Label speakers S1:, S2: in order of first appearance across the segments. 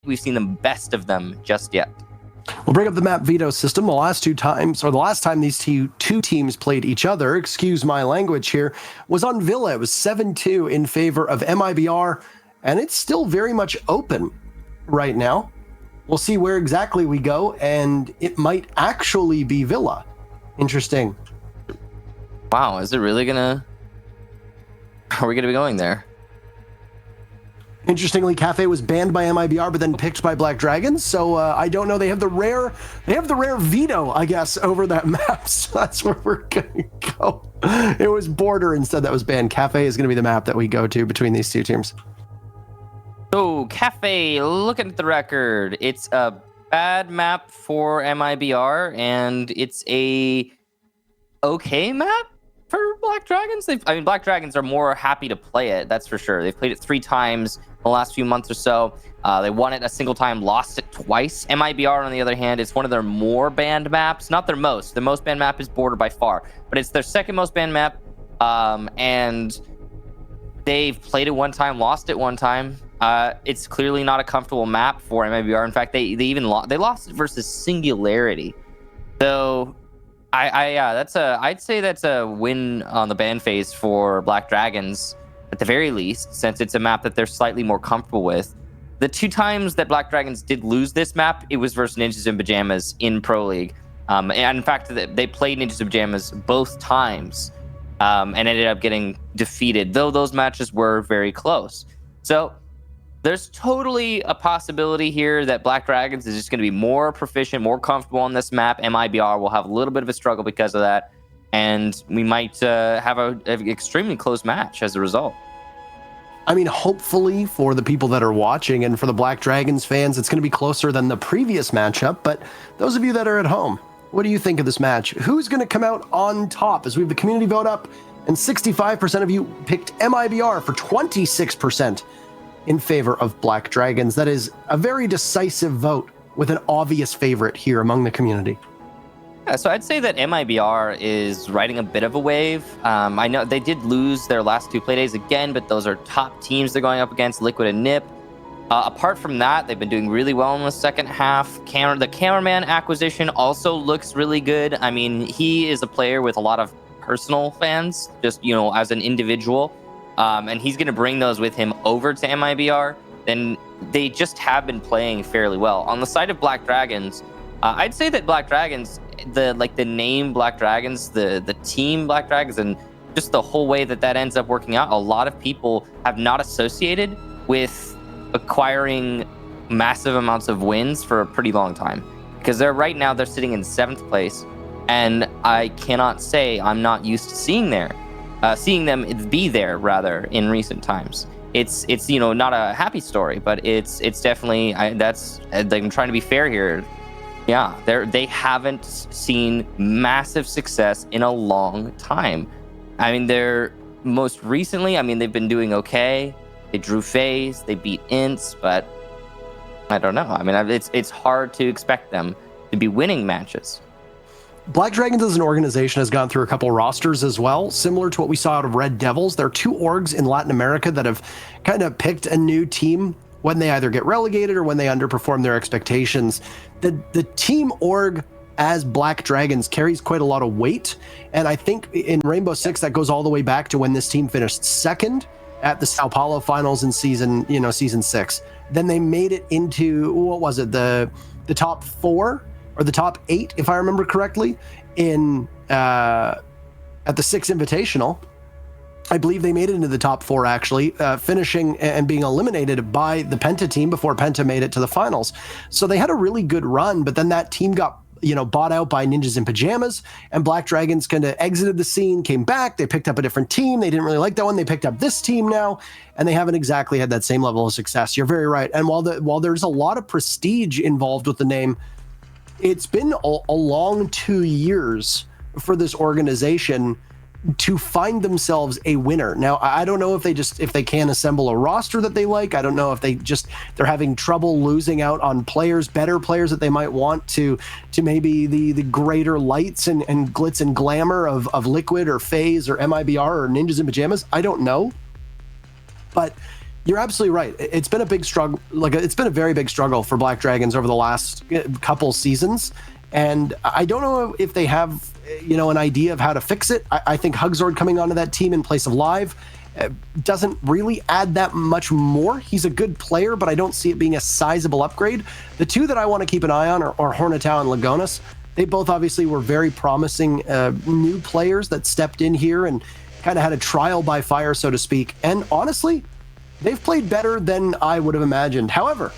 S1: we've seen the best of them just yet.
S2: We'll bring up the map veto system. The last time these two teams played each other, excuse my language here, was on Villa. It was 7-2 in favor of MIBR, and it's still very much open right now. We'll see where exactly we go, and it might actually be Villa. Interesting.
S1: Wow, is it really gonna... Are we gonna be going there?
S2: Interestingly, Kafe was banned by MIBR, but then picked by Black Dragons. So I don't know. They have the rare veto, I guess, over that map. So that's where we're gonna go. It was Border instead that was banned. Kafe is gonna be the map that we go to between these two teams.
S1: So Kafe, looking at the record, it's a bad map for MIBR, and it's a okay map for Black Dragons. Black Dragons are more happy to play it, that's for sure. They've played it 3 times in the last few months or so. They won it a single time, lost it twice. MIBR, on the other hand, is one of their more banned maps. Not their most. The most banned map is Border by far, but it's their second most banned map. And they've played it 1 time, lost it 1 time. It's clearly not a comfortable map for MIBR. In fact, they lost it versus Singularity. So I'd say that's a win on the ban phase for Black Dragons at the very least, since it's a map that they're slightly more comfortable with. The 2 times that Black Dragons did lose this map, it was versus Ninjas in Pajamas in Pro League. And in fact, they played Ninjas in Pajamas both times and ended up getting defeated, though those matches were very close. So there's totally a possibility here that Black Dragons is just going to be more proficient, more comfortable on this map. MIBR will have a little bit of a struggle because of that, and we might have an extremely close match as a result.
S2: I mean, hopefully for the people that are watching and for the Black Dragons fans, it's going to be closer than the previous matchup. But those of you that are at home, what do you think of this match? Who's going to come out on top? As we have the community vote up, and 65% of you picked MIBR for 26%. In favor of Black Dragons. That is a very decisive vote with an obvious favorite here among the community.
S1: Yeah, so I'd say that MIBR is riding a bit of a wave. I know they did lose their last 2 playdays again, but those are top teams they're going up against, Liquid and NIP. Apart from that, they've been doing really well in the second half. The cameraman acquisition also looks really good. I mean, he is a player with a lot of personal fans, just, as an individual. And he's going to bring those with him over to MIBR, then they just have been playing fairly well. On the side of Black Dragons, I'd say that Black Dragons, the name Black Dragons, the team Black Dragons, and just the whole way that ends up working out, a lot of people have not associated with acquiring massive amounts of wins for a pretty long time. Because they're sitting in 7th place, and I cannot say I'm not used to seeing them be there rather in recent times. It's not a happy story, but it's definitely I'm trying to be fair here. Yeah, they haven't seen massive success in a long time. I mean, they're most recently, they've been doing okay. They drew FaZe, they beat Ints, but I don't know. It's hard to expect them to be winning matches.
S2: Black Dragons as an organization has gone through a couple rosters as well, similar to what we saw out of Red Devils. There are 2 orgs in Latin America that have kind of picked a new team when they either get relegated or when they underperform their expectations. The team org as Black Dragons carries quite a lot of weight, and I think in Rainbow Six that goes all the way back to when this team finished 2nd at the Sao Paulo finals in season 6. Then they made it into, what was it, the top 4 or the top 8, if I remember correctly, at the 6 Invitational. I believe they made it into the top 4, actually, finishing and being eliminated by the Penta team before Penta made it to the finals. So they had a really good run, but then that team got bought out by Ninjas in Pajamas, and Black Dragons kind of exited the scene, came back, they picked up a different team, they didn't really like that one, they picked up this team now, and they haven't exactly had that same level of success. You're very right. And while there's a lot of prestige involved with the name, it's been a long 2 years for this organization to find themselves a winner. Now, I don't know if they can assemble a roster that they like. I don't know if they're having trouble losing out on better players that they might want to maybe the greater lights and glitz and glamour of Liquid or FaZe or MIBR or Ninjas in Pajamas. I don't know. But You're absolutely right. It's been a big struggle. It's been a very big struggle for Black Dragons over the last couple seasons. And I don't know if they have, an idea of how to fix it. I think Hugzord coming onto that team in place of Live doesn't really add that much more. He's a good player, but I don't see it being a sizable upgrade. The two that I want to keep an eye on are Hornetau and Lagonas. They both obviously were very promising new players that stepped in here and kind of had a trial by fire, so to speak. And honestly, they've played better than I would have imagined. However,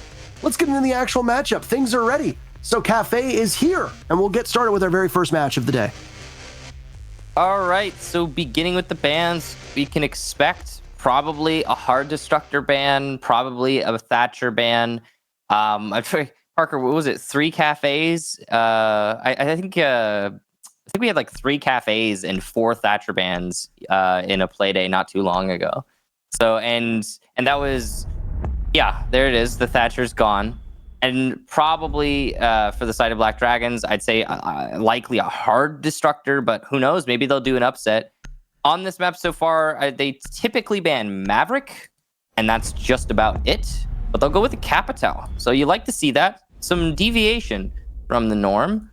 S2: let's get into the actual matchup. Things are ready. So Kafe is here, and we'll get started with our very first match of the day.
S1: All right, so beginning with the bans, we can expect probably a Hard Destructor ban, probably a Thatcher ban. Parker, what was it? 3 cafes? I think we had like 3 cafes and 4 Thatcher bans in a play day not too long ago. So and that was, yeah, there it is. The Thatcher's gone. And probably for the side of Black Dragons, I'd say likely a Hard Destructor, but who knows? Maybe they'll do an upset. On this map so far, they typically ban Maverick, and that's just about it. But they'll go with the Capital. So you like to see that. Some deviation from the norm.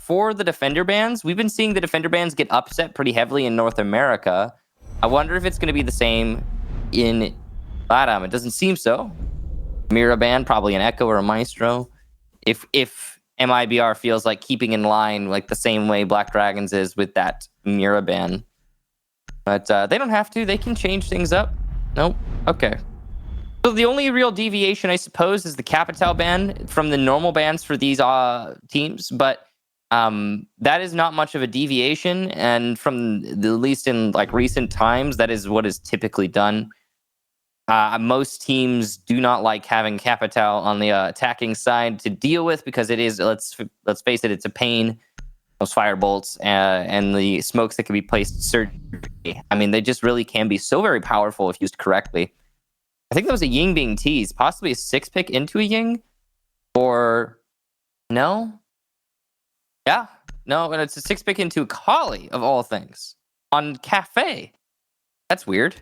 S1: For the Defender bans, we've been seeing the Defender bans get upset pretty heavily in North America. I wonder if it's going to be the same in LATAM. It doesn't seem so. Mira ban, probably an Echo or a Maestro. If MIBR feels like keeping in line like the same way Black Dragons is with that Mira ban. But they don't have to. They can change things up. Nope. Okay. So the only real deviation, I suppose, is the Capital ban from the normal bans for these teams. But that is not much of a deviation. And from at least in like recent times, that is what is typically done. Most teams do not like having Capital on the attacking side to deal with because it is, let's face it, it's a pain. Those fire bolts and the smokes that can be placed surgically. I mean, they just really can be so very powerful if used correctly. I think that was a Ying being teased, possibly a 6-pick into a Ying, or no? Yeah, no, and it's a 6-pick into a Kali of all things on Kafe. That's weird.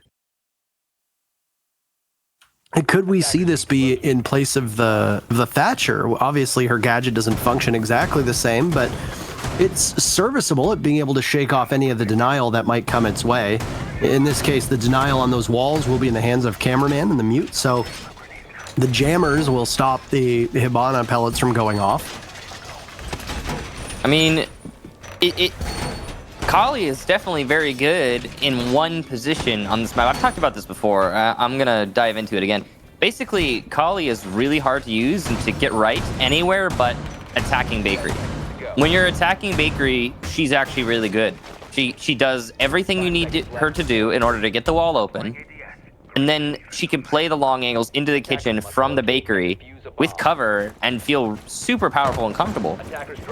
S2: Could we see this be in place of the Thatcher? Obviously, her gadget doesn't function exactly the same, but it's serviceable at being able to shake off any of the denial that might come its way. In this case, the denial on those walls will be in the hands of Cameraman and the Mute, so the jammers will stop the Hibana pellets from going off.
S1: I mean, Kali is definitely very good in one position on this map. I've talked about this before. I'm going to dive into it again. Basically, Kali is really hard to use and to get right anywhere but attacking Bakery. When you're attacking Bakery, she's actually really good. She does everything you need her to do in order to get the wall open. And then she can play the long angles into the kitchen from the Bakery with cover and feel super powerful and comfortable.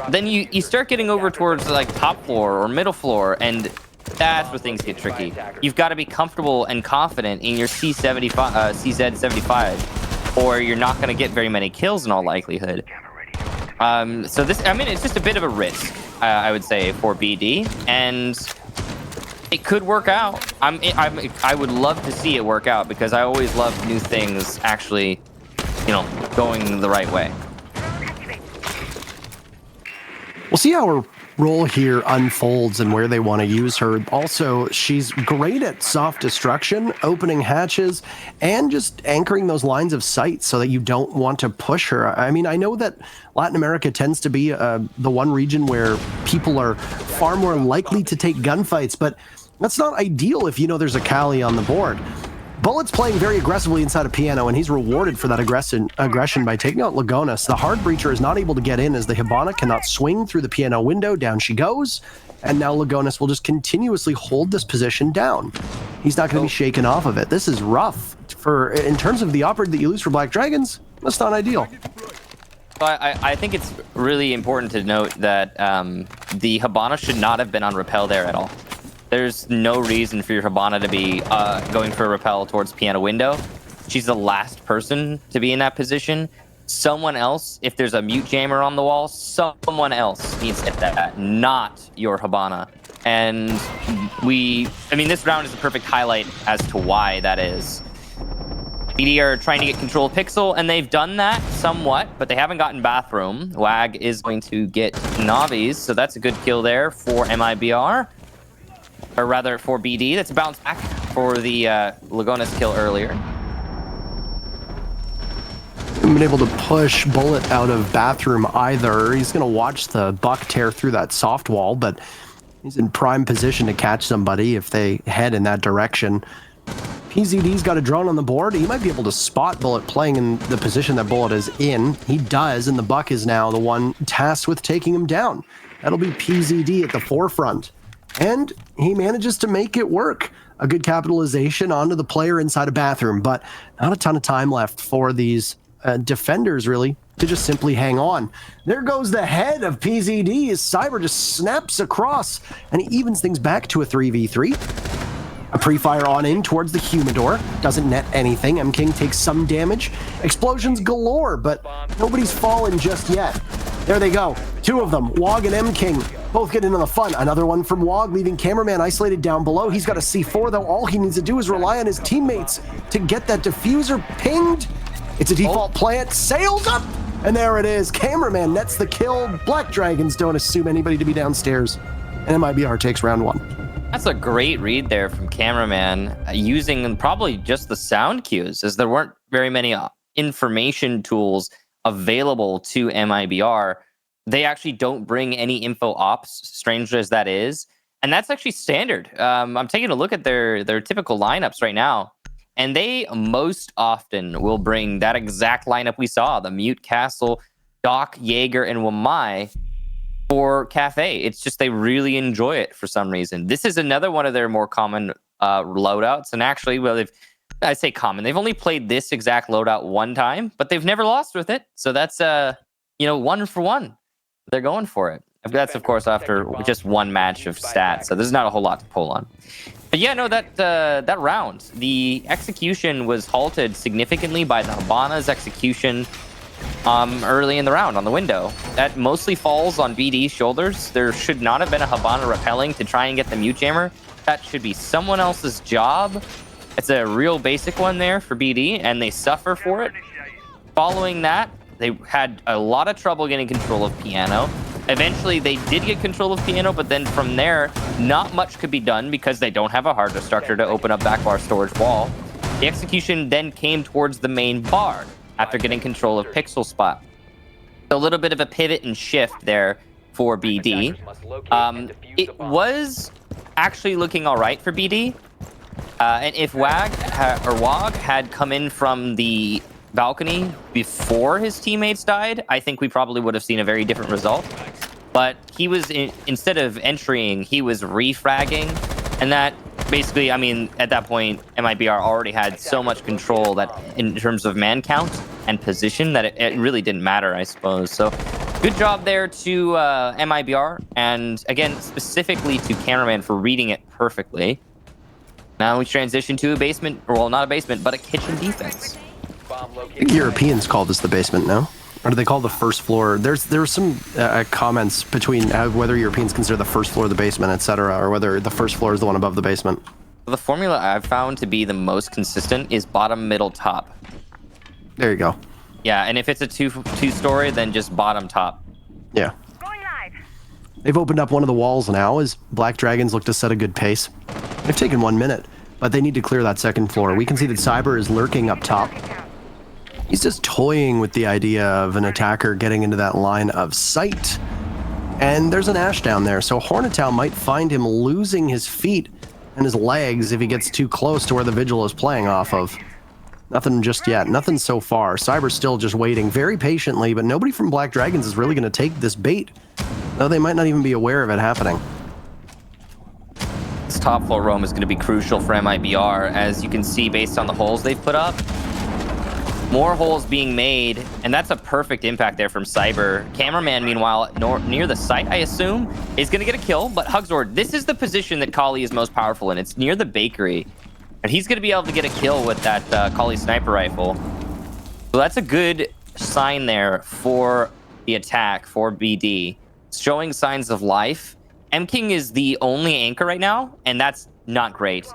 S1: Then you start getting over towards like top floor or middle floor, and that's where things get tricky. You've got to be comfortable and confident in your CZ75, or you're not going to get very many kills in all likelihood. So this, I mean, it's just a bit of a risk, I would say, for BD, and it could work out. I would love to see it work out because I always love new things actually, going the right way.
S2: We'll see how her role here unfolds and where they want to use her. Also, she's great at soft destruction, opening hatches, and just anchoring those lines of sight so that you don't want to push her. I mean, I know that Latin America tends to be the one region where people are far more likely to take gunfights, but that's not ideal if you know there's a Kali on the board. Bullet's playing very aggressively inside of Piano, and he's rewarded for that aggression by taking out Lagonas. The Hard Breacher is not able to get in as the Hibana cannot swing through the Piano window. Down she goes, and now Lagonas will just continuously hold this position down. He's not going to be shaken off of it. This is rough. In terms of the operator that you lose for Black Dragons, that's not ideal.
S1: I think it's really important to note that the Hibana should not have been on Repel there at all. There's no reason for your Hibana to be going for a repel towards Piano window. She's the last person to be in that position. Someone else, if there's a mute jammer on the wall, someone else needs to hit that, not your Hibana. And I mean, this round is a perfect highlight as to why that is. BD are trying to get control of Pixel, and they've done that somewhat, but they haven't gotten Bathroom. WAG is going to get Navis, so that's a good kill there for MIBR. Or rather, for BD. That's a bounce back for the Lagonas kill earlier.
S2: Haven't been able to push Bullet out of Bathroom either. He's going to watch the Buck tear through that soft wall, but he's in prime position to catch somebody if they head in that direction. PZD's got a drone on the board. He might be able to spot Bullet playing in the position that Bullet is in. He does, and the Buck is now the one tasked with taking him down. That'll be PZD at the forefront. And he manages to make it work. A good capitalization onto the player inside a Bathroom, but not a ton of time left for these defenders, really, to just simply hang on. There goes the head of PZD as Cyber just snaps across, and he evens things back to a 3v3. A pre-fire on in towards the Humidor. Doesn't net anything. MKing takes some damage. Explosions galore, but nobody's fallen just yet. There they go. Two of them, Wog and MKing, both get into the fun. Another one from Wog, leaving Cameraman isolated down below. He's got a C4, though. All he needs to do is rely on his teammates to get that diffuser pinged. It's a default plant, sails up, and there it is. Cameraman nets the kill. Black Dragons don't assume anybody to be downstairs. And MIBR takes round one.
S1: That's a great read there from Cameraman, using probably just the sound cues, as there weren't very many information tools available to MIBR. They actually don't bring any info ops, strange as that is. And that's actually standard. I'm taking a look at their typical lineups right now, and they most often will bring that exact lineup we saw, the Mute Castle, Doc, Jaeger, and Wamai for Kafe. It's just they really enjoy it for some reason. This is another one of their more common loadouts. And actually, well, I say common. They've only played this exact loadout one time, but they've never lost with it. So that's, 1 for 1. They're going for it. That's, of course, after just one match of stats. So there's not a whole lot to pull on. But yeah, no, that round, the execution was halted significantly by the Habana's execution early in the round on the window. That mostly falls on BD's shoulders. There should not have been a Habana repelling to try and get the mute jammer. That should be someone else's job. It's a real basic one there for BD, and they suffer for it. Following that, they had a lot of trouble getting control of Piano. Eventually, they did get control of Piano, but then from there, not much could be done because they don't have a hard disk structure to open up back bar storage wall. The execution then came towards the main bar after getting control of Pixel Spot. A little bit of a pivot and shift there for BD. It was actually looking all right for BD. And if Wog had come in from the balcony before his teammates died, I think we probably would have seen a very different result. But he was, instead of entering, he was refragging. And that basically, I mean, at that point, MIBR already had so much control that in terms of man count and position that it really didn't matter, I suppose. So good job there to MIBR. And again, specifically to Cameraman for reading it perfectly. Now we transition to a basement, or well, not a basement, but a kitchen defense.
S2: I think Europeans call this the basement now. Or do they call the first floor? There were some comments between whether Europeans consider the first floor the basement, etc., or whether the first floor is the one above the basement.
S1: The formula I've found to be the most consistent is bottom, middle, top.
S2: There you go.
S1: Yeah, and if it's a two-story, then just bottom, top.
S2: Yeah. They've opened up one of the walls now as Black Dragons look to set a good pace. They've taken 1 minute, but they need to clear that second floor. We can see that Cyber is lurking up top. He's just toying with the idea of an attacker getting into that line of sight. And there's an Ash down there, so Hornetown might find him losing his feet and his legs if he gets too close to where the Vigil is playing off of. Nothing just yet. Nothing so far. Cyber's still just waiting very patiently, but nobody from Black Dragons is really going to take this bait. Though they might not even be aware of it happening.
S1: This top floor roam is going to be crucial for MIBR, as you can see based on the holes they've put up. More holes being made, and that's a perfect impact there from Cyber. Cameraman, meanwhile, near the site, I assume, is going to get a kill. But Hugzord, this is the position that Kali is most powerful in. It's near the bakery. And he's going to be able to get a kill with that Kali sniper rifle. So that's a good sign there for the attack for BD. Showing signs of life. MKing is the only anchor right now, and that's not great.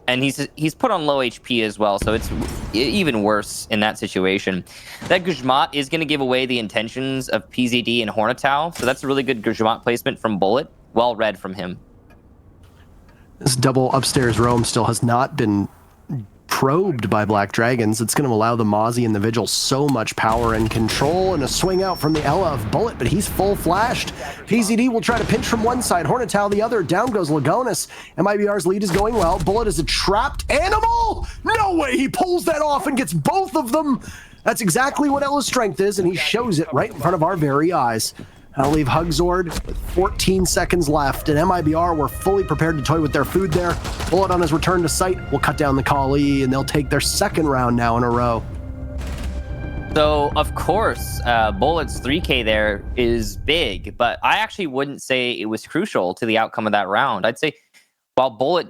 S1: And he's put on low HP as well, so it's even worse in that situation. That Guzmat is going to give away the intentions of PZD and Hornetau, so that's a really good Guzmat placement from Bullet. Well read from him.
S2: This double upstairs roam still has not been probed by Black Dragons. It's going to allow the Mozzie and the Vigil so much power and control, and a swing out from the Ella of Bullet, but he's full flashed. PZD will try to pinch from one side, Hornetau the other. Down goes Lagonis. MIBR's lead is going well. Bullet is a trapped animal. No way he pulls that off and gets both of them. That's exactly what Ella's strength is, and he shows it right in front of our very eyes. I'll leave Hugzord with 14 seconds left, and MIBR were fully prepared to toy with their food there. Bullet on his return to site will cut down the Kali, and they'll take their second round now in a row.
S1: So, of course, Bullet's 3K there is big, but I actually wouldn't say it was crucial to the outcome of that round. I'd say while Bullet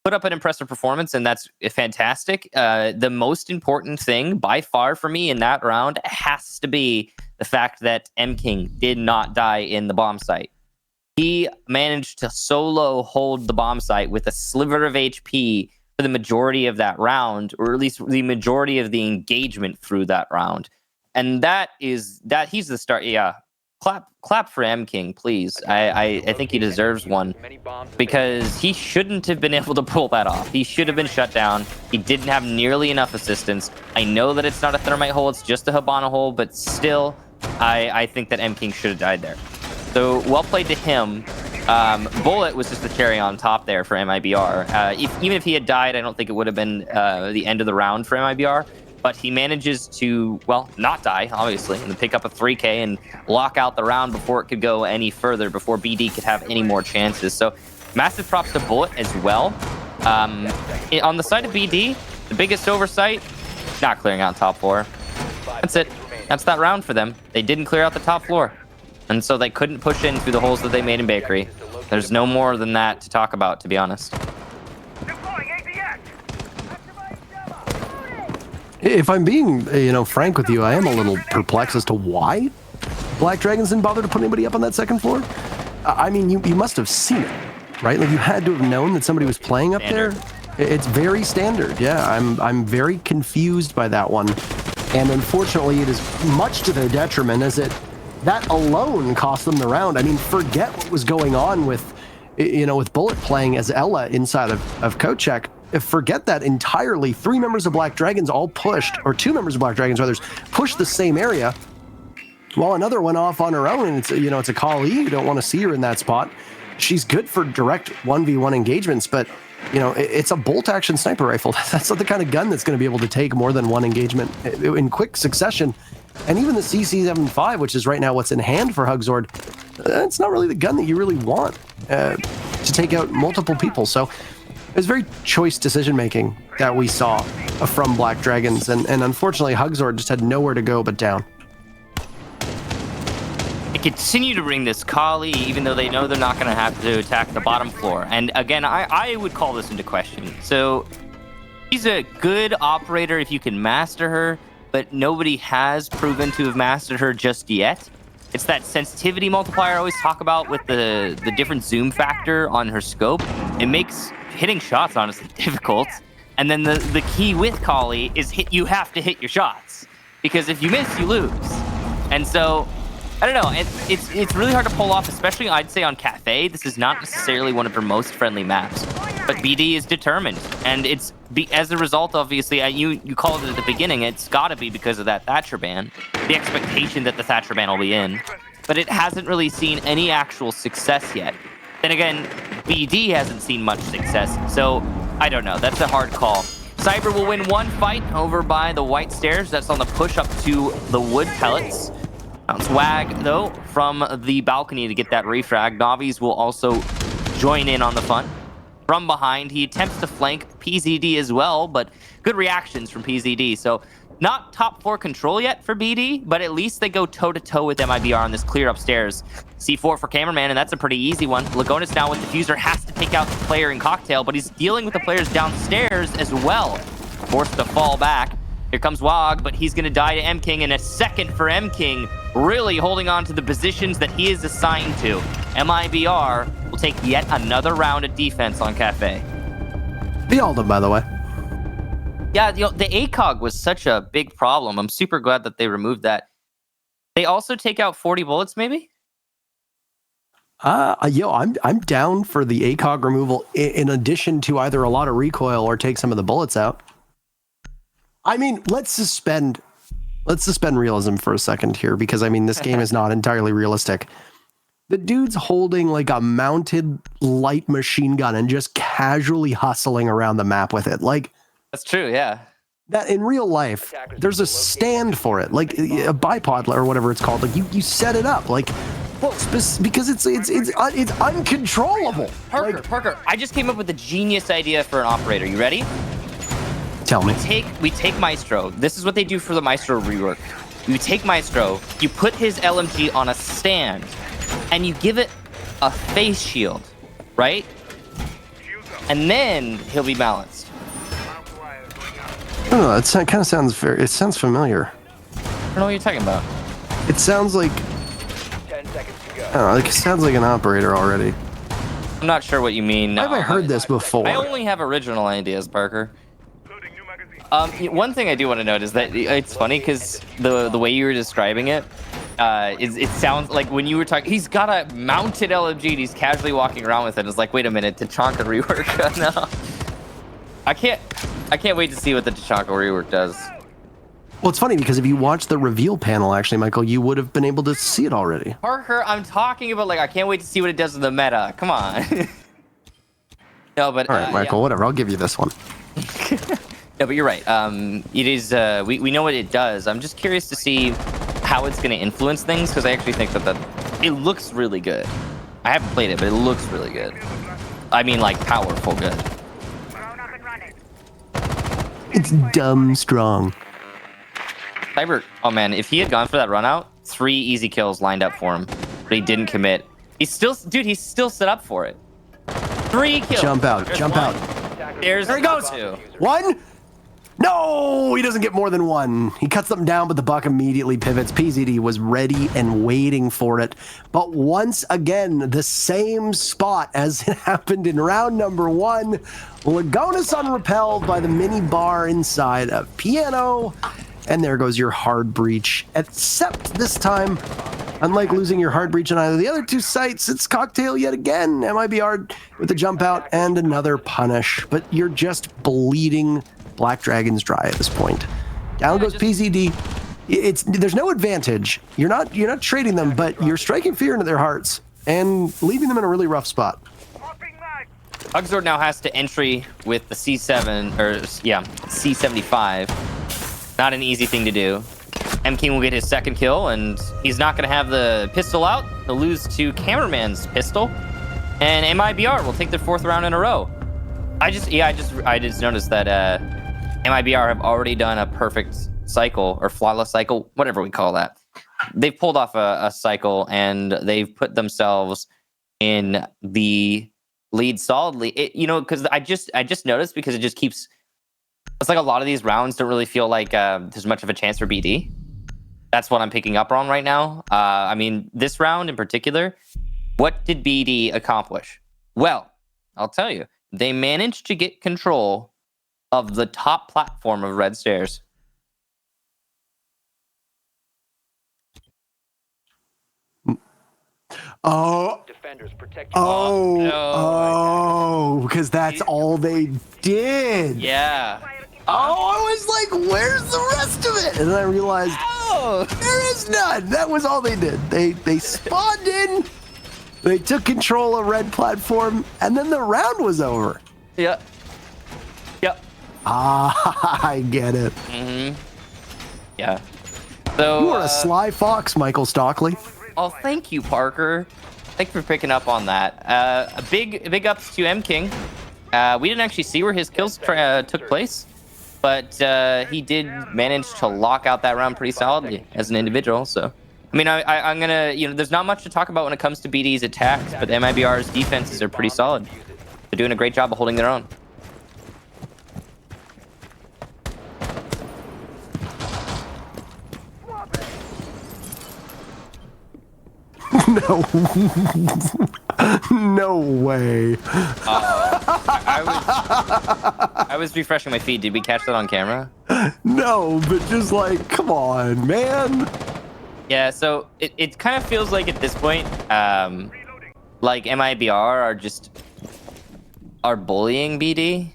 S1: put up an impressive performance, and that's fantastic, the most important thing by far for me in that round has to be the fact that M-King did not die in the bomb site. He managed to solo hold the bomb site with a sliver of HP for the majority of that round, or at least the majority of the engagement through that round. And he's the start. Yeah. Clap for M-King, please. I think he deserves one, because he shouldn't have been able to pull that off. He should have been shut down. He didn't have nearly enough assistance. I know that it's not a thermite hole, it's just a Hibana hole, but still, I think that M-King should have died there. So well played to him. Bullet was just the cherry on top there for MIBR. Even if he had died, I don't think it would have been the end of the round for MIBR. But he manages to, well, not die, obviously, and pick up a 3K and lock out the round before it could go any further, before BD could have any more chances. So massive props to Bullet as well. On the side of BD, the biggest oversight, not clearing out top floor. That's it. That's that round for them. They didn't clear out the top floor. And so they couldn't push in through the holes that they made in Bakery. There's no more than that to talk about, to be honest.
S2: If I'm being, frank with you, I am a little perplexed as to why Black Dragons didn't bother to put anybody up on that second floor. I mean, you must have seen it, right? Like, you had to have known that somebody was playing up there. It's very standard. Yeah, I'm very confused by that one. And unfortunately, it is much to their detriment, as that alone cost them the round. I mean, forget what was going on with Bullet playing as Ella inside of Kochek. Forget that entirely. 3 members of Black Dragons all pushed, or 2 members of Black Dragons, rather, pushed the same area, while another went off on her own, and it's a Kali. You don't want to see her in that spot. She's good for direct 1v1 engagements, but it's a bolt-action sniper rifle. That's not the kind of gun that's going to be able to take more than one engagement in quick succession. And even the CC75, which is right now what's in hand for Hugzord, it's not really the gun that you really want to take out multiple people. So it was very choice decision-making that we saw from Black Dragons, and unfortunately, Hugzord just had nowhere to go but down.
S1: They continue to bring this Kali, even though they know they're not going to have to attack the bottom floor. And again, I would call this into question. So she's a good operator if you can master her, but nobody has proven to have mastered her just yet. It's that sensitivity multiplier I always talk about with the different zoom factor on her scope. It makes hitting shots honestly difficult. And then the key with Kali is you have to hit your shots, because if you miss, you lose. And so I don't know. It's really hard to pull off, especially I'd say on Kafe. This is not necessarily one of her most friendly maps, but BD is determined, and it's as a result, obviously. You called it at the beginning. It's got to be because of that Thatcher ban, the expectation that the Thatcher ban will be in, but it hasn't really seen any actual success yet. Then again, BD hasn't seen much success, so I don't know. That's a hard call. Cyber will win one fight over by the white stairs. That's on the push up to the wood pellets. Swag, though, from the balcony to get that refrag. Navi's will also join in on the fun. From behind, he attempts to flank PZD as well, but good reactions from PZD. So not top 4 control yet for BD, but at least they go toe-to-toe with MIBR on this clear upstairs. C4 for cameraman, and that's a pretty easy one. Lagonis now with Diffuser has to take out the player in Cocktail, but he's dealing with the players downstairs as well. Forced to fall back. Here comes Wog, but he's going to die to M-King, and a second for M-King, really holding on to the positions that he is assigned to. MIBR will take yet another round of defense on Kafe.
S2: Bealdum, by the way.
S1: Yeah, the ACOG was such a big problem. I'm super glad that they removed that. They also take out 40 bullets, maybe?
S2: I'm down for the ACOG removal in addition to either a lot of recoil or take some of the bullets out. I mean, let's suspend realism for a second here, because I mean, this game is not entirely realistic. The dude's holding like a mounted light machine gun and just casually hustling around the map with it. Like,
S1: that's true, yeah.
S2: That in real life, there's a stand for it, like a bipod or whatever it's called. Like you set it up, like, because it's uncontrollable.
S1: Parker, I just came up with a genius idea for an operator. You ready?
S2: Tell me.
S1: We take Maestro. This is what they do for the Maestro rework. You take Maestro, you put his LMG on a stand, and you give it a face shield, right? And then he'll be balanced.
S2: I don't know, it kind of sounds it sounds familiar.
S1: I don't know what you're talking about.
S2: It sounds like,
S3: 10 seconds to go.
S2: I don't know, it sounds like an operator already.
S1: I'm not sure what you mean.
S2: Have I heard this before?
S1: I only have original ideas, Parker. One thing I do want to note is that it's funny because the way you were describing it, it sounds like when you were talking, he's got a mounted LMG and he's casually walking around with it. It's like, wait a minute, Tachanka rework? No. I can't wait to see what the Tachanka rework does.
S2: Well, it's funny because if you watch the reveal panel, actually, Michael, you would have been able to see it already.
S1: Parker, I'm talking about, like, I can't wait to see what it does in the meta. Come on. No, but
S2: all right, Michael,
S1: yeah.
S2: Whatever. I'll give you this one.
S1: No, but you're right. It is. We know what it does. I'm just curious to see how it's going to influence things, because I actually think that it looks really good. I haven't played it, but it looks really good. I mean, like, powerful good.
S2: It's dumb strong.
S1: Cyber, oh man, if he had gone for that run out, 3 easy kills lined up for him, but he didn't commit. He's still set up for it. 3 kills.
S2: Jump out,
S1: There's
S2: jump
S1: one.
S2: out.
S1: There
S2: he goes.
S1: 2.
S2: 1. No, he doesn't get more than 1. He cuts them down, but the buck immediately pivots. PZD was ready and waiting for it. But once again, the same spot as it happened in round number 1. Lagonis unrepelled by the mini bar inside of Piano. And there goes your hard breach. Except this time, unlike losing your hard breach on either of the other 2 sites, it's cocktail yet again. MIBR with a jump out and another punish. But you're just bleeding Black Dragons dry at this point. Down goes PZD. There's no advantage. You're not trading them, but you're striking fear into their hearts and leaving them in a really rough spot.
S1: Uxord now has to entry with the C7 or C75. Not an easy thing to do. M King will get his 2nd kill, and he's not going to have the pistol out. He'll lose to Cameraman's pistol, and MIBR will take their 4th round in a row. I just noticed that MIBR have already done a perfect cycle or flawless cycle, whatever we call that. They've pulled off a cycle, and they've put themselves in the lead solidly. Because I just noticed, because it just keeps. It's like a lot of these rounds don't really feel like there's much of a chance for BD. That's what I'm picking up on right now. I mean, this round in particular, what did BD accomplish? Well, I'll tell you. They managed to get control of the top platform of Red Stairs.
S2: Oh,
S3: Defenders protect
S2: because that's all they did.
S1: Yeah.
S2: Oh, I was like, where's the rest of it? And then I realized, there is none. That was all they did. They spawned in, they took control of red platform, and then the round was over.
S1: Yeah. Yep.
S2: Ah, I get it.
S1: Mm-hmm. Yeah. So
S2: You are a sly fox, Michael Stockley.
S1: Oh, thank you, Parker. Thanks for picking up on that. A big ups to M King. We didn't actually see where his kills took place, but he did manage to lock out that round pretty solidly as an individual. So, I mean, I'm gonna, there's not much to talk about when it comes to BD's attacks, but MIBR's defenses are pretty solid. They're doing a great job of holding their own.
S2: No. No way.
S1: I was refreshing my feed. Did we catch that on camera?
S2: No, but just like, come on, man.
S1: Yeah, so it kind of feels like at this point, like MIBR are bullying BD.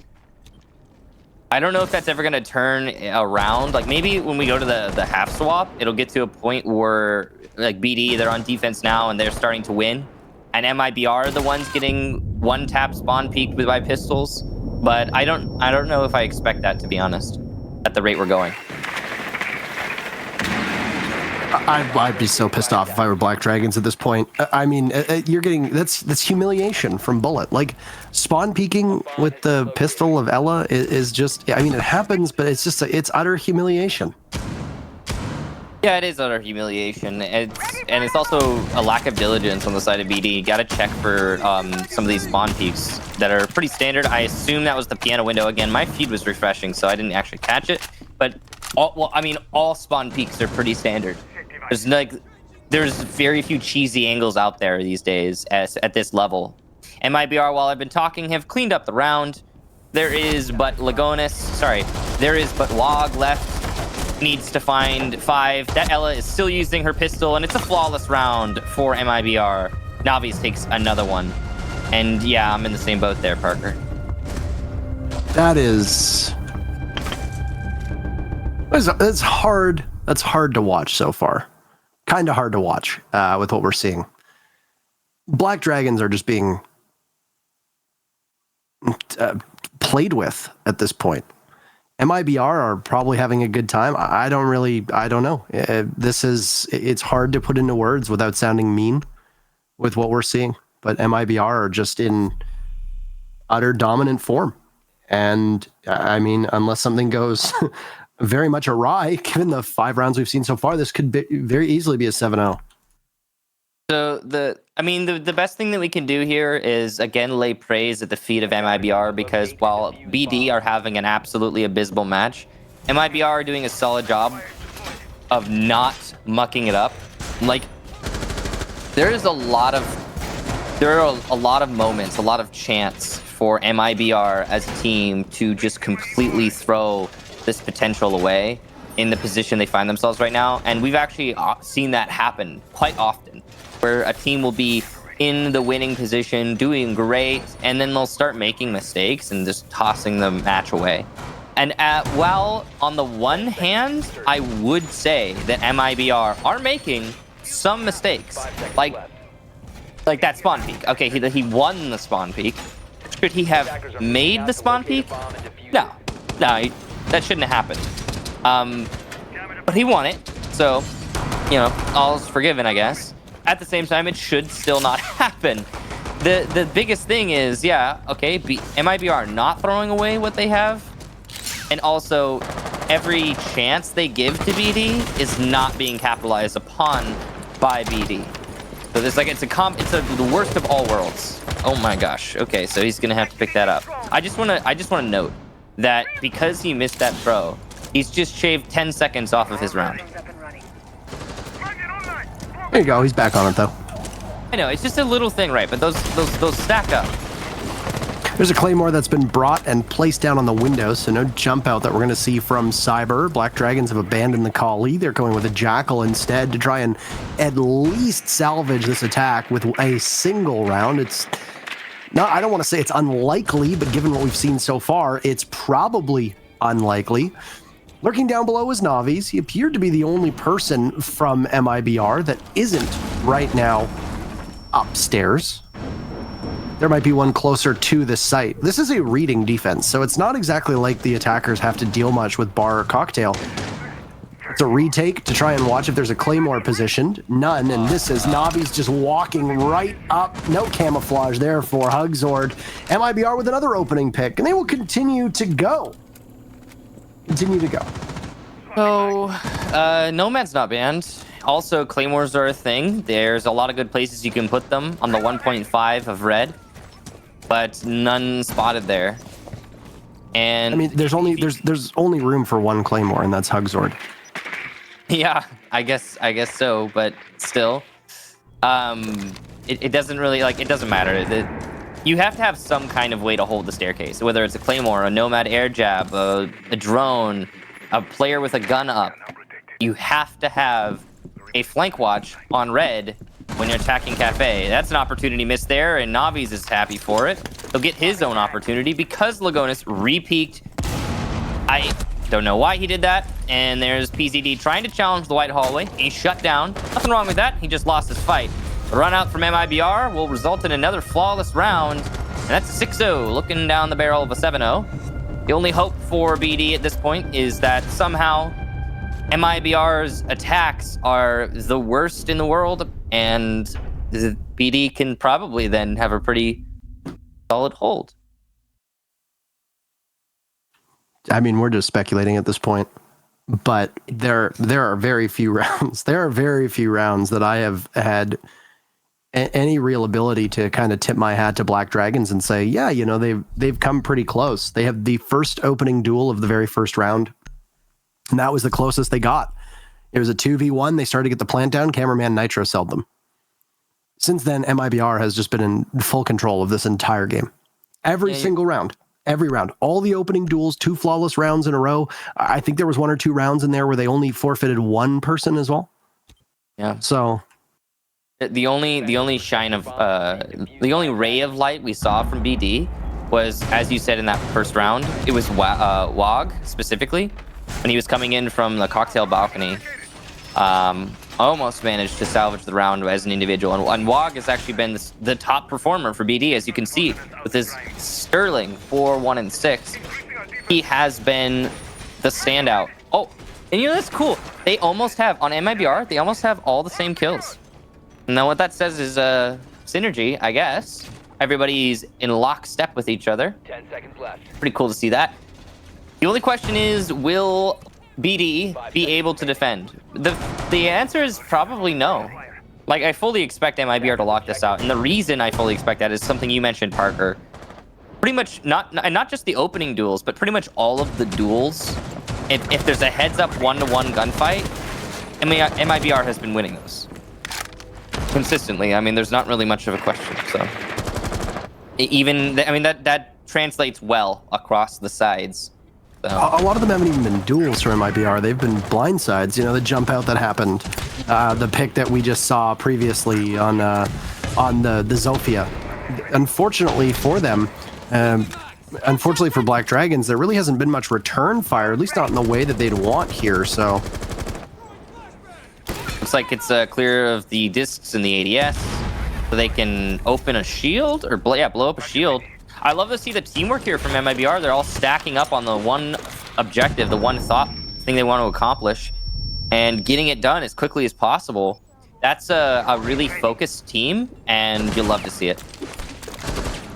S1: I don't know if that's ever gonna turn around. Like maybe when we go to the half swap, it'll get to a point where like BD, they're on defense now and they're starting to win, and MIBR are the ones getting one tap spawn peaked by pistols. But I don't know if I expect that, to be honest, at the rate we're going.
S2: I'd be so pissed off if I were Black Dragons at this point. I mean, you're getting that's humiliation from Bullet. Like spawn peeking with the pistol of Ella is just. I mean, it happens, but it's just it's utter humiliation.
S1: Yeah, it is utter humiliation. And it's also a lack of diligence on the side of BD. You got to check for some of these spawn peaks that are pretty standard. I assume that was the piano window again. My feed was refreshing, so I didn't actually catch it. But all spawn peaks are pretty standard. There's very few cheesy angles out there these days at this level. MIBR, while I've been talking, have cleaned up the round. There is but Wog left. Needs to find 5. That Ella is still using her pistol, and it's a flawless round for MIBR. Navi's takes another one. And yeah, I'm in the same boat there, Parker.
S2: That's hard. That's hard to watch so far. Kind of hard to watch with what we're seeing. Black Dragons are just being played with at this point. MIBR are probably having a good time. I don't know. It's hard to put into words without sounding mean with what we're seeing. But MIBR are just in utter dominant form. And I mean, unless something goes very much awry, given the 5 rounds we've seen so far, this could very easily be a 7-0.
S1: So the best thing that we can do here is again lay praise at the feet of MIBR, because while BD are having an absolutely abysmal match, MIBR are doing a solid job of not mucking it up. Like there are a lot of moments, a lot of chance for MIBR as a team to just completely throw this potential away in the position they find themselves right now. And we've actually seen that happen quite often, where a team will be in the winning position, doing great, and then they'll start making mistakes and just tossing the match away. And while on the one hand, I would say that MIBR are making some mistakes, like that spawn peak. Okay, he won the spawn peak. Should he have made the spawn peak? No, that shouldn't have happened. But he won it, so all's forgiven, I guess. At the same time, it should still not happen. The biggest thing is, MIBR are not throwing away what they have, and also every chance they give to BD is not being capitalized upon by BD. So there's it's the worst of all worlds. Oh my gosh. Okay, so he's gonna have to pick that up. I just wanna note that because he missed that throw, he's just shaved 10 seconds off of his round.
S2: There you go. He's back on it though.
S1: I know, it's just a little thing, right? But those stack up.
S2: There's a Claymore that's been brought and placed down on the window, so no jump out that we're going to see from Cyber. Black Dragons have abandoned the Kali. They're going with a Jackal instead to try and at least salvage this attack with a single round. I don't want to say it's unlikely, but given what we've seen so far, it's probably unlikely. Lurking down below is Navi's. He appeared to be the only person from MIBR that isn't right now upstairs. There might be one closer to the site. This is a reading defense, so it's not exactly like the attackers have to deal much with bar or cocktail. It's a retake to try and watch if there's a Claymore positioned. None, and this is Navi's just walking right up. No camouflage there for Hugzord. MIBR with another opening pick, and they will continue to go.
S1: So, Nomad's not banned. Also, Claymores are a thing. There's a lot of good places you can put them on the 1.5 of red, but none spotted there. And
S2: I mean, there's only room for one Claymore, and that's Hugzord.
S1: Yeah, I guess so, but still, it doesn't really it doesn't matter. you have to have some kind of way to hold the staircase, whether it's a claymore, a nomad air jab, a drone, a player with a gun up. You have to have a flank watch on red when you're attacking Kafe. That's an opportunity missed there, and Navi's is happy for it. He'll get his own opportunity because Lagonis re-peaked. I don't know why he did that. And there's PZD trying to challenge the white hallway. He's shut down. Nothing wrong with that. He just lost his fight. The run out from MIBR will result in another flawless round. And that's a 6-0, looking down the barrel of a 7-0. The only hope for BD at this point is that somehow MIBR's attacks are the worst in the world, and BD can probably then have a pretty solid hold.
S2: I mean, we're just speculating at this point, but there are very few rounds. There are very few rounds that I have had any real ability to kind of tip my hat to Black Dragons and say, yeah, you know, they've come pretty close. They have the first opening duel of the very first round, and that was the closest they got. It was a 2v1. They started to get the plant down. Cameraman Nitro sold them. Since then, MIBR has just been in full control of this entire game. Every single round. Every round. All the opening duels, 2 flawless rounds in a row. I think there was 1 or 2 rounds in there where they only forfeited 1 person as well.
S1: Yeah.
S2: So
S1: the only shine of the only ray of light we saw from BD was, as you said in that first round, it was Wog specifically when he was coming in from the cocktail balcony. Almost managed to salvage the round as an individual, and Wog has actually been the top performer for BD, as you can see with his sterling 4, 1, and 6. He has been the standout. Oh, and you know, that's cool. They almost have, on MIBR, they almost have all the same kills. Now what that says is synergy, I guess. Everybody's in lockstep with each other.
S3: 10 seconds left.
S1: Pretty cool to see that. The only question is, will BD be able to defend? The answer is probably no. Like, I fully expect MIBR to lock this out, and the reason I fully expect that is something you mentioned, Parker. Pretty much not just the opening duels, but pretty much all of the duels. If there's a heads-up 1-to-1 gunfight, MIBR has been winning those consistently. I mean, there's not really much of a question. So, that translates well across the sides. So.
S2: A lot of them haven't even been duels for MIBR. They've been blindsides. You know, the jump out that happened, the pick that we just saw previously on the Zofia. Unfortunately for them, unfortunately for Black Dragons, there really hasn't been much return fire, at least not in the way that they'd want here. So
S1: looks like it's clear of the discs in the ADS, so they can open a shield or blow up a shield. I love to see the teamwork here from MIBR. They're all stacking up on the one objective, the one thing they want to accomplish, and getting it done as quickly as possible. That's a really focused team, and you'll love to see it.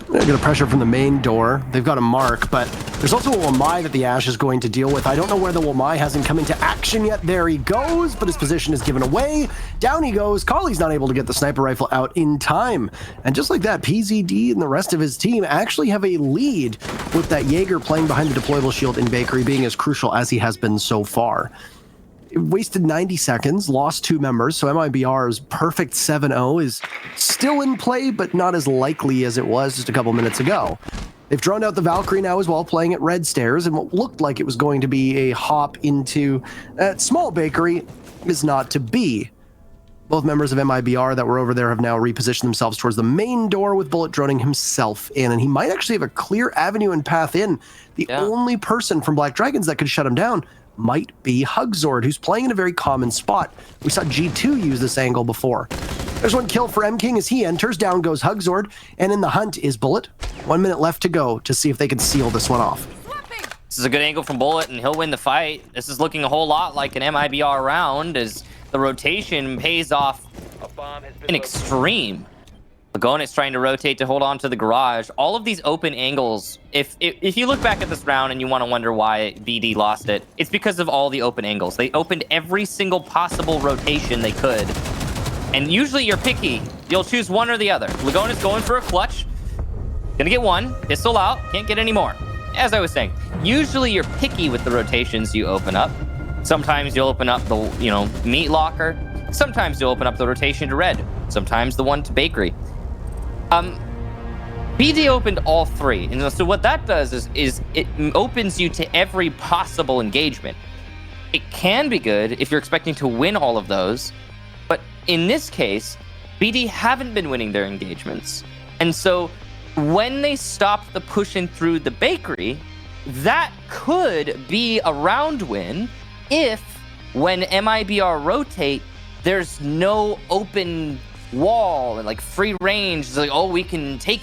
S2: They're going to pressure from the main door. They've got a mark, but there's also a Wamai that the Ash is going to deal with. I don't know where the Wamai hasn't come into action yet. There he goes, but his position is given away. Down he goes. Collie's not able to get the sniper rifle out in time. And just like that, PZD and the rest of his team actually have a lead with that Jaeger playing behind the deployable shield in Bakery being as crucial as he has been so far. Wasted 90 seconds, lost 2 members, so MIBR's perfect 7-0 is still in play, but not as likely as it was just a couple minutes ago. They've droned out the Valkyrie now as well, playing at red stairs, and what looked like it was going to be a hop into small Bakery is not to be. Both members of MIBR that were over there have now repositioned themselves towards the main door with Bullet droning himself in, and he might actually have a clear avenue and path in. The only person from Black Dragons that could shut him down might be Hugzord, who's playing in a very common spot. We saw G2 use this angle before. There's one kill for M-King as he enters. Down goes Hugzord, and in the hunt is Bullet. 1 minute left to go to see if they can seal this one off.
S1: This is a good angle from Bullet, and he'll win the fight. This is looking a whole lot like an MIBR round as the rotation pays off in extreme. Lagonis trying to rotate to hold on to the garage. All of these open angles, if you look back at this round and you want to wonder why BD lost it, it's because of all the open angles. They opened every single possible rotation they could. And usually you're picky. You'll choose one or the other. Lagonis going for a clutch. Gonna get one. Pistol out. Can't get any more. As I was saying, usually you're picky with the rotations you open up. Sometimes you'll open up the, meat locker. Sometimes you'll open up the rotation to red. Sometimes the one to Bakery. BD opened all 3, and so what that does is it opens you to every possible engagement. It can be good if you're expecting to win all of those, but in this case, BD haven't been winning their engagements. And so when they stop the pushing through the bakery, that could be a round win if, when MIBR rotate, there's no open wall and like free range. It's like, oh, we can take